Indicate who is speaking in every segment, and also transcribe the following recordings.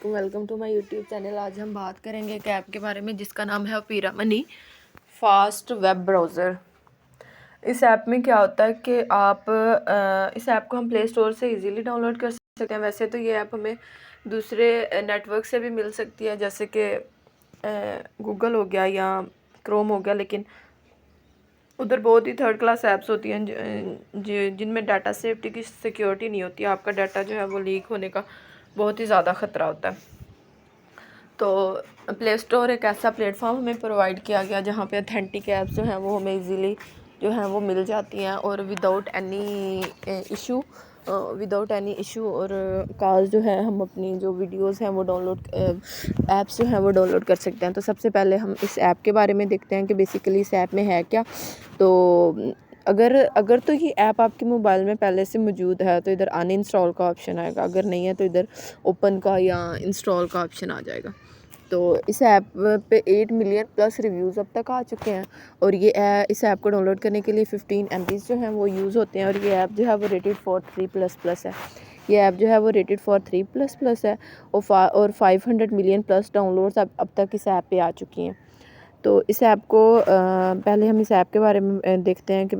Speaker 1: वालेकुम, welcome to my YouTube channel. आज हम बात करेंगे एक ऐप के बारे में जिसका नाम है opera money fast web browser. इस ऐप में क्या होता है कि आप इस ऐप को हम प्ले स्टोर से इजीली डाउनलोड कर सकते हैं। वैसे तो ये ऐप हमें दूसरे नेटवर्क से भी मिल सकती है, जैसे कि गूगल हो गया या क्रोम हो गया, लेकिन उधर बहुत ही थर्ड क्लास ऐप्स होती हैं जिनमें डाटा सेफ्टी की सिक्योरिटी नहीं होती। आपका डाटा जो है वो लीक होने का बहुत ही ज़्यादा ख़तरा होता है। तो प्ले स्टोर एक ऐसा प्लेटफॉर्म हमें प्रोवाइड किया गया जहाँ पे ऑथेंटिक ऐप्स जो हैं वो हमें इजीली जो हैं वो मिल जाती हैं और विदाउट एनी इशू और कॉल जो है हम अपनी जो वीडियोस हैं वो ऐप्स जो हैं वो डाउनलोड कर सकते हैं। तो सबसे पहले हम इस ऐप के बारे में देखते हैं कि बेसिकली इस ऐप में है क्या। तो अगर तो ये ऐप आपके मोबाइल में पहले से मौजूद है तो इधर अनइंस्टॉल का ऑप्शन आएगा, अगर नहीं है तो इधर ओपन का या इंस्टॉल का ऑप्शन आ जाएगा। तो इस ऐप पे 8 मिलियन प्लस रिव्यूज़ अब तक आ चुके हैं और इस ऐप को डाउनलोड करने के लिए 15 MB जो हैं वो यूज़ होते हैं और ये ऐप जो है वो रेटेड फॉर 3++ है। ये ऐप जो है वो रेटेड फॉर 3++ है और 500 मिलियन प्लस डाउनलोड्स अब तक इस ऐप पे आ चुकी हैं। तो इस ऐप को पहले हम इस ऐप के बारे में देखते हैं कि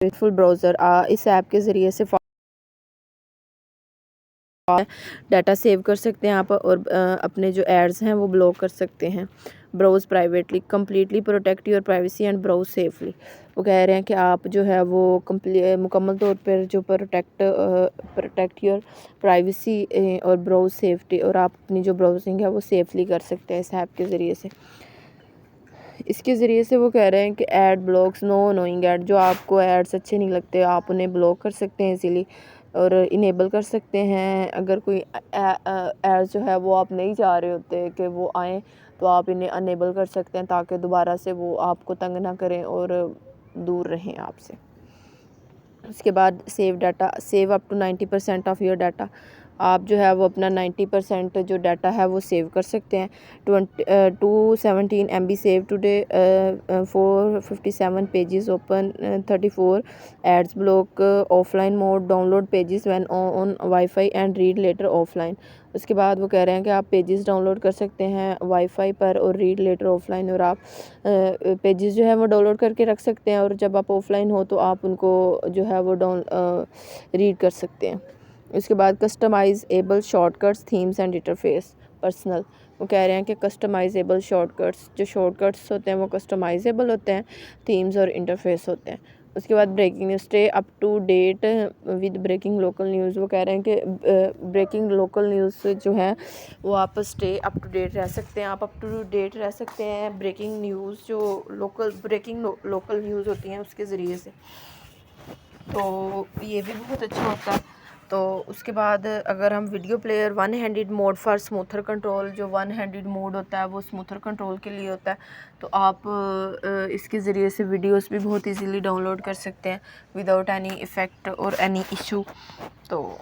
Speaker 1: फेथफुल ब्राउज़र इस ऐप के ज़रिए से डाटा सेव कर सकते हैं आप और अपने जो एड्स हैं वो ब्लॉक कर सकते हैं। Browse privately, completely protect your privacy and browse safely. वो कह रहे हैं कि आप जो है वो मुकम्मल तौर पर जो प्रोटेक्ट योर प्राइवेसी और ब्राउज़ सेफ्टी, और आप अपनी जो ब्राउजिंग है वो सेफली कर सकते हैं इस ऐप के ज़रिए से। इसके ज़रिए से वो कह रहे हैं कि ad blocks, no annoying ad, जो आपको एड्स अच्छे नहीं लगते आप उन्हें ब्लॉक कर सकते हैं इजीली और इनेबल कर सकते हैं। अगर कोई एड्स जो है वो आप नहीं चाह रहे होते कि वो आएँ तो आप इन्हें अनेबल कर सकते हैं ताकि दोबारा से वो आपको तंग ना करें और दूर रहें आपसे। उसके बाद save up to 90% of your data. आप जो है वो अपना 90% जो डाटा है वो सेव कर सकते हैं। 217 MB save today, 457 pages open, 34 ads block, offline mode, download pages when on wifi and read later offline. उसके बाद वो कह रहे हैं कि आप पेजेस डाउनलोड कर सकते हैं वाईफाई पर और रीड लेटर ऑफलाइन, और आप पेजेस जो है वो डाउनलोड करके रख सकते हैं और जब आप ऑफलाइन हो तो आप उनको जो है वो रीड कर सकते हैं। उसके बाद customisable shortcuts, themes and interface personal. वो कह रहे हैं कि कस्टमाइजेबल शॉर्टकट्स, जो शॉर्टकट्स होते हैं वो कस्टमाइजेबल होते हैं, थीम्स और इंटरफेस होते हैं। उसके बाद breaking news, stay up to date with breaking local news. वो कह रहे हैं कि ब्रेकिंग लोकल न्यूज़ जो है वो आप स्टे अप टू डेट रह सकते हैं, आप अप टू डेट रह सकते हैं ब्रेकिंग न्यूज़ जो लोकल न्यूज़ होती हैं उसके ज़रिए से। तो ये भी बहुत अच्छा होता है। तो उसके बाद अगर हम video player, one handed mode for smoother control, जो वन हैंडेड मोड होता है वो स्मूथर कंट्रोल के लिए होता है। तो आप इसके ज़रिए से वीडियोस भी बहुत इजीली डाउनलोड कर सकते हैं विदाउट एनी इफ़ेक्ट और एनी इशू। तो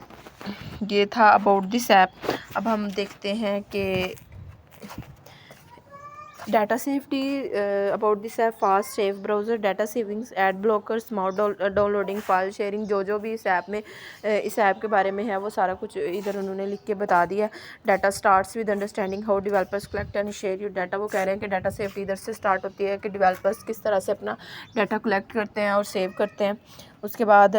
Speaker 1: ये था अबाउट दिस ऐप। अब हम देखते हैं कि data safety about this app, fast safe browser, data savings, ad blocker, smart downloading, file sharing, जो भी इस ऐप में इस ऐप के बारे में है वो सारा कुछ इधर उन्होंने लिख के बता दिया। Data starts with understanding how developers collect and share your data. वो कह रहे हैं कि डाटा सेफ्टी इधर से स्टार्ट होती है कि डेवलपर्स किस तरह से अपना डाटा कलेक्ट करते हैं और सेव करते हैं। उसके बाद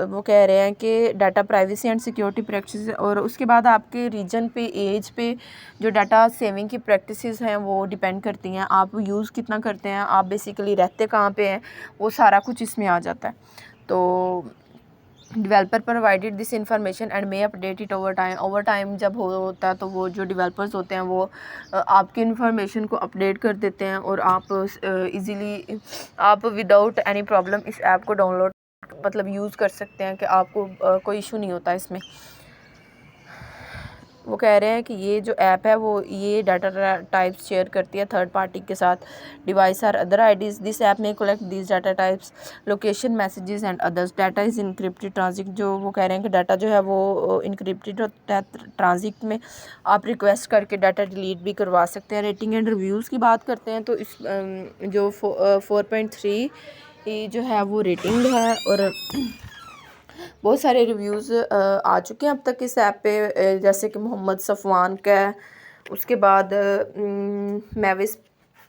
Speaker 1: वो कह रहे हैं कि data privacy and security practice, और उसके बाद आपके रीजन पे, एज पे जो डाटा सेविंग की प्रैक्टिसेस हैं वो डिपेंड करती हैं। आप यूज़ कितना करते हैं, आप बेसिकली रहते कहाँ पे हैं, वो सारा कुछ इसमें आ जाता है। तो developer provided this information and may update it over time जब होता है तो वो जो डेवलपर्स होते हैं वो आपकी इन्फॉर्मेशन को अपडेट कर देते हैं और आप इजीली आप विदाउट एनी प्रॉब्लम इस ऐप को डाउनलोड यूज़ कर सकते हैं कि आपको कोई इशू नहीं होता इसमें। वो कह रहे हैं कि ये जो ऐप है वो ये डाटा टाइप्स शेयर करती है थर्ड पार्टी के साथ। Device or other IDs, this app में collect this data types, location, messages and others. Data is encrypted transit, जो वो कह रहे हैं कि डाटा जो है वो इनक्रिप्टेड होता है ट्रांजिट में। आप रिक्वेस्ट करके डाटा डिलीट भी करवा सकते हैं। रेटिंग एंड रिव्यूज़ की बात करते हैं तो इस जो 4.3 जो है वो रेटिंग है और बहुत सारे रिव्यूज़ आ चुके हैं अब तक इस ऐप पे, जैसे कि मोहम्मद सफ़वान का है, उसके बाद मैविस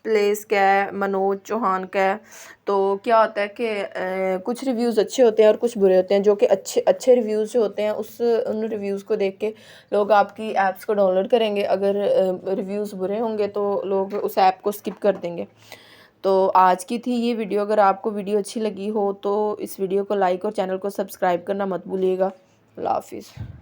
Speaker 1: प्लेस का है, मनोज चौहान का है। तो क्या होता है कि कुछ रिव्यूज़ अच्छे होते हैं और कुछ बुरे होते हैं। जो कि अच्छे अच्छे रिव्यूज़ जो होते हैं उन रिव्यूज़ को देख के लोग आपकी ऐप्स को डाउनलोड करेंगे। अगर रिव्यूज़ बुरे होंगे तो लोग उस ऐप को स्किप कर देंगे। तो आज की थी ये वीडियो। अगर आपको वीडियो अच्छी लगी हो तो इस वीडियो को लाइक और चैनल को सब्सक्राइब करना मत भूलिएगा। अल्लाह हाफिज़।